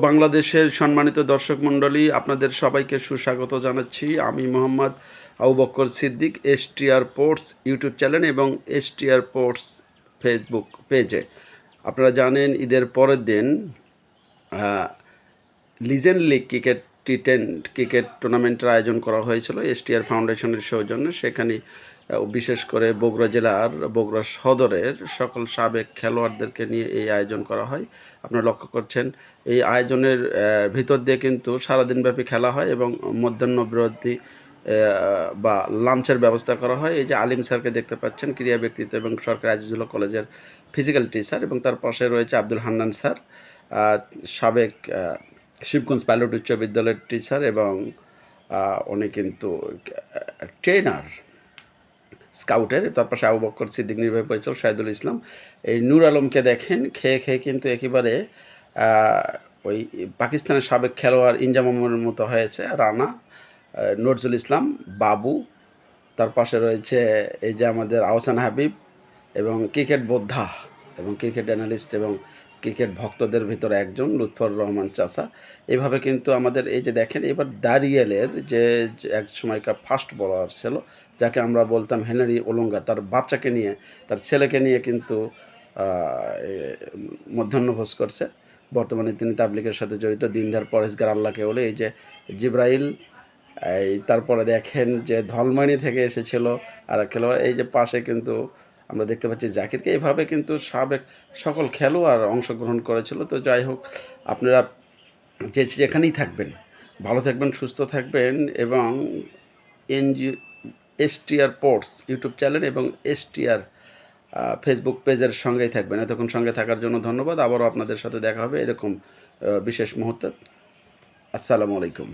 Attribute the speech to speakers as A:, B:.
A: বাংলাদেশের সম্মানিত দর্শক মণ্ডলী, আপনাদের সবাইকে সুস্বাগত জানাচ্ছি। আমি Mohammad Abu Bakkar Siddique, STR ports YouTube channel এবং এসটিআর পোর্টস ফেসবুক পেজে। আপনারা জানেন, ঈদের পরের দিন লিজেন্ড লিগ ক্রিকেট টুর্নামেন্টের আয়োজন করা হয়েছিল এসটিআর ফাউন্ডেশনের সৌজন্যে। সেখানে বিশেষ করে বগুড়া জেলার বগুড়া সদরের সকল সাবেক খেলোয়াড়দেরকে নিয়ে এই আয়োজন করা হয়। আপনারা লক্ষ্য করছেন, এই আয়োজনের ভিতর দিয়ে কিন্তু সারাদিনব্যাপী খেলা হয় এবং মধ্যাহ্নবিরতি বা লাঞ্চের ব্যবস্থা করা হয়। এই যে আলিম স্যারকে দেখতে পাচ্ছেন, ক্রীড়া ব্যক্তিত্ব এবং সরকারি আজিজুল্লাহ কলেজের ফিজিক্যাল টিচার, এবং তার পাশে রয়েছে আব্দুল হান্নান স্যার, সাবেক শিবগঞ্জ পাইলট উচ্চ বিদ্যালয়ের টিচার, এবং উনি কিন্তু ট্রেনার স্কাউটের। তার পাশে আবু বক্কর সিদ্দিক, নির্বাহী পরিচালক শাহিদুল ইসলাম। এই নূর আলমকে দেখেন, খেয়ে খেয়ে কিন্তু একেবারে ওই পাকিস্তানের সাবেক খেলোয়াড় ইনজামামের মতো হয়েছে। রানা, নজরুল ইসলাম, বাবু, তার পাশে রয়েছে এই যে আমাদের আহসান হাবিব, এবং ক্রিকেট বোদ্ধা এবং ক্রিকেট অ্যানালিস্ট এবং ক্রিকেট ভক্তদের ভিতরে একজন লুৎফর রহমান চাচা। এইভাবে কিন্তু আমাদের এই যে দেখেন, এবার দারিয়েলের যে এক সময়কার ফাস্ট বোলার ছিল, যাকে আমরা বলতাম হেনরি ওলঙ্গা, তার বাচ্চাকে নিয়ে, তার ছেলেকে নিয়ে কিন্তু মধ্যাহ্নভোজ করছে। বর্তমানে তিনি তাবলিগের সাথে জড়িত, দিনদার পরেশগার আল্লাহকে বলে। এই যে জিব্রাইল, এই তারপরে দেখেন যে ধলমানি থেকে এসেছিল আর খেলোয়াড়। এই যে পাশে কিন্তু আমরা দেখতে পাচ্ছি জাকিরকে। এইভাবে কিন্তু সাবেক সকল খেলোয়াড় অংশগ্রহণ করেছিল। তো যাই হোক, আপনারা যেখানেই থাকবেন ভালো থাকবেন, সুস্থ থাকবেন, এবং এসটিআর পোর্টস ইউটিউব চ্যানেল এবং এসটিআর ফেসবুক পেজের সঙ্গেই থাকবেন। এতক্ষণ সঙ্গে থাকার জন্য ধন্যবাদ। আবারও আপনাদের সাথে দেখা হবে এরকম বিশেষ মুহূর্তে। আসসালামু আলাইকুম।